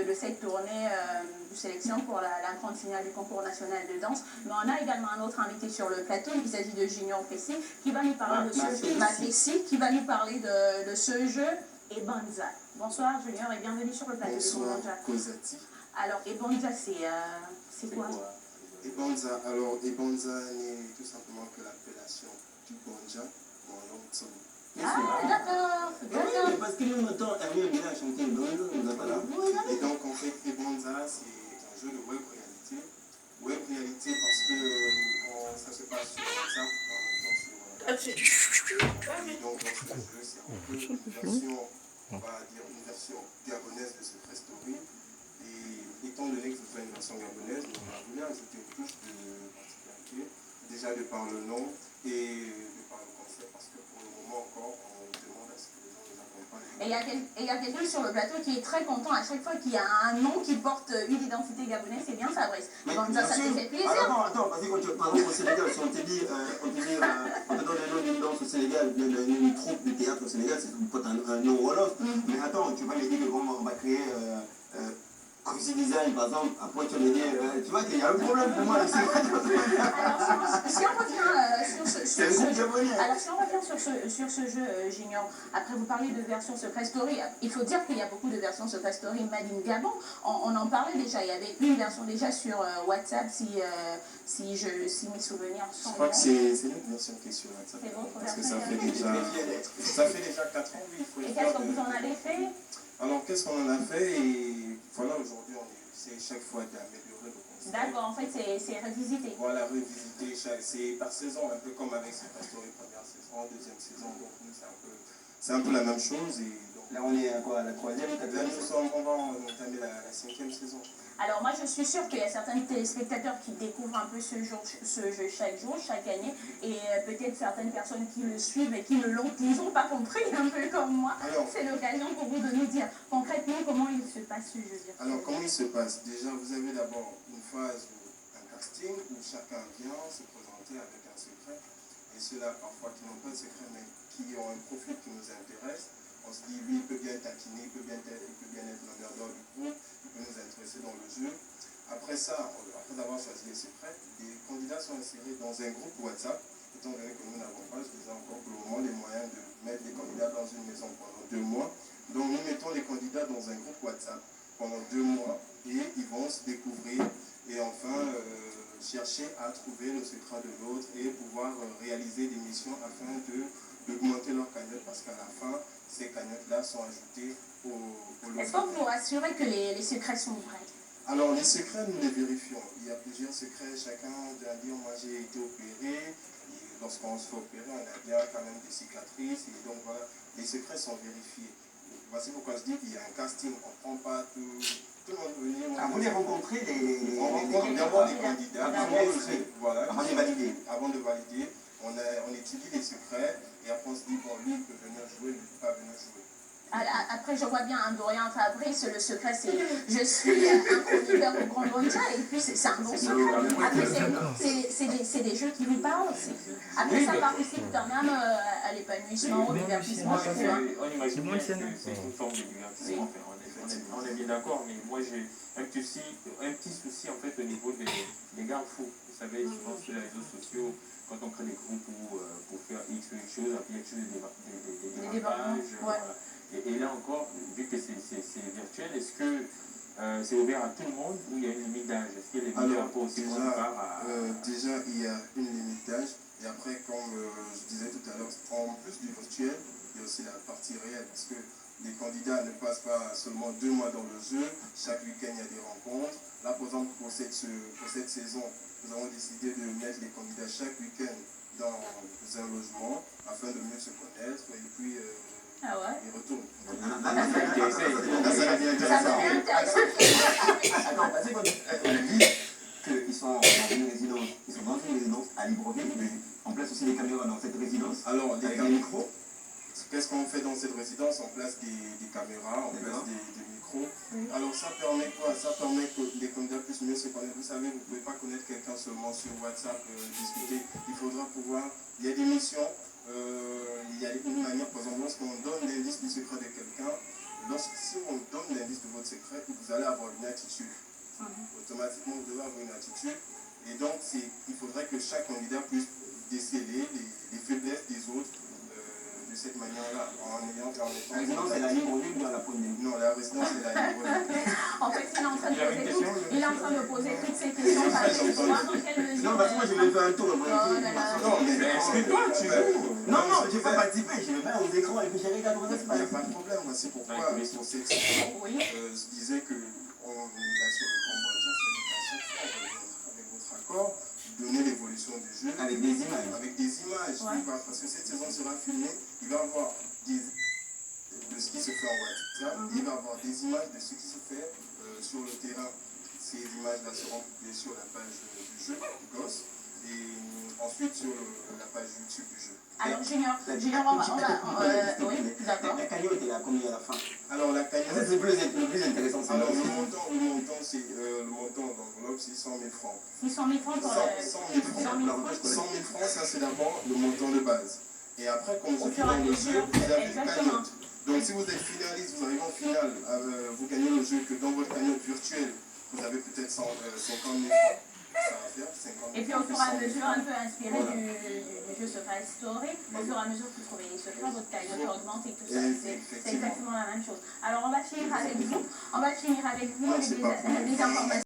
de cette tournée de sélection pour la grande finale du concours national de danse. Mais on a également un autre invité sur le plateau, il s'agit de Junior Pessi, qui va nous parler de ce jeu Ebonza. Bonsoir Junior et bienvenue sur le plateau. Bonsoir Kozati. Alors Ebonza, c'est quoi? Ebonza, alors Ebonza n'est tout simplement que l'appellation du bonja dans l'autre son. Ah, d'accord. Oui, parce que nous, maintenant, Hermine vient chanter le bonja, on n'a pas là. Et donc, en fait, Ebonza, c'est un jeu de web réalité. Web réalité parce que ça se passe sur WhatsApp, en même temps sur... donc, dans ce jeu, c'est un peu une version, on va dire, une version gabonaise de Secret Story. Et étant donné que ce soit une version gabonaise, on a voulu ajouter une touche de particularité, déjà de par le nom et de par le concept, parce que pour le moment encore, on demande à ce que les gens nous accompagnent. Et il y a quelqu'un sur le plateau qui est très content à chaque fois qu'il y a un nom qui porte une identité gabonaise, c'est bien Fabrice. Donc ça te fait plaisir. Alors, attends, parce que quand tu par exemple au Sénégal, si on te dit, on te donne le nom d'une danse au Sénégal, d'une troupe de théâtre au Sénégal, c'est peut-être un nom Wolof. Mais attends, tu vas me dire qu'on va créer Cruzy Design, par exemple, après tu vas me dire, tu vois qu'il y a un problème pour moi. Alors, si on revient sur ce jeu, Junior, après vous parlez de version Secret Story, il faut dire qu'il y a beaucoup de versions Secret Story Made in Gabon. On en parlait déjà, il y avait une version déjà sur WhatsApp, si mes souvenirs sont bons. Je crois que c'est notre version qui est sur WhatsApp. C'est votre parce que version. ça fait déjà 4 ans, oui, il faut le Et faire. qu'est-ce que vous en avez fait? Alors, qu'est-ce qu'on en a fait? Et voilà, aujourd'hui, on essaie chaque fois d'améliorer le concept. D'accord, en fait, c'est revisité. Voilà, revisiter, c'est par saison, un peu comme avec Secret Story, première saison, deuxième saison. Donc, nous, c'est un peu la même chose. Et donc, Là, on est à quoi, la troisième, là, on va entamer la 5e saison. Alors moi je suis sûre qu'il y a certains téléspectateurs qui découvrent un peu ce jeu chaque jour, chaque année, et peut-être certaines personnes qui le suivent et qui ne l'ont toujours pas compris, un peu comme moi. C'est l'occasion pour vous de nous dire concrètement comment il se passe ce jeu. Alors comment il se passe? Déjà vous avez d'abord une phase, un casting où chacun vient se présenter avec un secret, et ceux-là parfois qui n'ont pas de secret mais qui ont un profil qui nous intéresse. On se dit, lui, il peut bien taquiner, il peut bien être l'emmerdeur du groupe, il peut nous intéresser dans le jeu. Après ça, après avoir choisi les secrets, les candidats sont insérés dans un groupe WhatsApp, étant donné que nous n'avons pas, je disais encore pour le moment, les moyens de mettre les candidats dans une maison pendant 2 mois. Donc nous mettons les candidats dans un groupe WhatsApp pendant 2 mois et ils vont se découvrir et enfin chercher à trouver le secret de l'autre et pouvoir réaliser des missions afin d'augmenter leur cagnotte, parce qu'à la fin, ces cagnottes-là sont ajoutées au lot. Est-ce que vous vous rassurez que les secrets sont vrais? Alors, les secrets, nous les vérifions. Il y a plusieurs secrets. Chacun doit dire, moi j'ai été opéré. Lorsqu'on se fait opérer, on a bien quand même des cicatrices. Et donc voilà, les secrets sont vérifiés. Voici pourquoi je dis qu'il y a un casting. On ne prend pas tout le monde venir. Vous voulez rencontrer On rencontre d'abord les candidats. Voilà, avant de valider. Avant de valider, on étudie les secrets. Et après, on se dit, bon, lui, il peut venir jouer, lui, il ne peut pas venir jouer. Après, je vois bien un Dorian Fabrice, le secret, c'est je suis un chroniqueur au Grand Bonja, et puis c'est un bon secret. Après, c'est des jeux qui vous parlent aussi. Après, ça participe quand même à l'épanouissement, au divertissement. On imagine bien que c'est une forme de divertissement. On est bien d'accord, mais moi j'ai un petit souci en fait au niveau des garde-fous. Vous savez, souvent sur les réseaux sociaux, quand on crée des groupes pour faire X ou Y chose, après il y a toujours des dérapages. Voilà. Et là encore, vu que c'est virtuel, est-ce que c'est ouvert à tout le monde ou il y a une limite d'âge? Est-ce qu'il y a des limite d'âge aussi déjà, il y a une limite d'âge. Et après, comme je disais tout à l'heure, en plus du virtuel, il y a aussi la partie réelle. Parce que les candidats ne passent pas seulement 2 mois dans le jeu. Chaque week-end, il y a des rencontres. Là, par exemple, pour cette saison, nous avons décidé de mettre les candidats chaque week-end dans un logement afin de mieux se connaître. Et puis, ah ouais? ils retournent. Ça devient intéressant. Attends, parce qu'on dit qu'ils sont dans une résidence à Libreville, mais on place aussi des caméras dans cette résidence. Alors, avec des micros. Qu'est-ce qu'on fait dans cette résidence? On place des caméras, on place des micros. Alors ça permet quoi? Ça permet que les candidats puissent mieux se connaître. Vous savez, vous ne pouvez pas connaître quelqu'un seulement sur WhatsApp, discuter. Il faudra pouvoir... Il y a des missions, il y a une manière, par exemple, lorsqu'on donne l'indice du secret de quelqu'un, Si on donne l'indice de votre secret, vous allez avoir une attitude. Automatiquement, vous devez avoir une attitude. Et donc, il faudrait que chaque candidat puisse déceler les faiblesses des autres de cette manière-là, en étant... La résidence, c'est la libre libre dans la pandémie. Non, la résidence, c'est la libre libre. En fait, il est en train de poser toutes ces questions par rapport à quelle mesure... Non, parce que moi, je vais faire un tour. Non, mais est-ce que toi, tu veux... Non, je ne vais pas participer, je vais mettre aux écrans et puis je regarde comment ça se passe. Il n'y a pas de problème, c'est pourquoi, pour cette section, je disais que là, sur le camp Boiton, c'est-à-dire qu'à chaque fois, avec votre accord, donner l'évolution du jeu. Avec des images. Avec des images, parce que cette saison sera filmée, il va y avoir de ce qui se fait en WhatsApp, il va y avoir des images de ce qui se fait sur le terrain. Ces images-là seront publiées sur la page du jeu, du gosse, et ensuite sur la page YouTube du jeu. Alors, Junior, on va... oui, d'accord. La cagnotte est là, combien à la fin? Alors, la cagnotte... C'est le plus intéressant. Alors, le montant, c'est le montant d'enveloppe, c'est 100 000 francs. 100 000 francs pour 100 000 francs, ça c'est d'abord le montant de base. Et après, comme vous êtes dans le jeu, vous avez une cagnotte. Donc, si vous êtes finaliste, vous arrivez en finale, vous gagnez le jeu que dans votre cagnotte virtuelle, vous avez peut-être 50 000 francs. Ça va faire 50 000. Et puis au fur et à mesure, un peu inspiré du jeu Secret Story, au fur et à mesure que vous trouvez les secrets, votre cagnotte augmente et tout ça. C'est exactement la même chose. Alors on va finir avec vous. Les informations.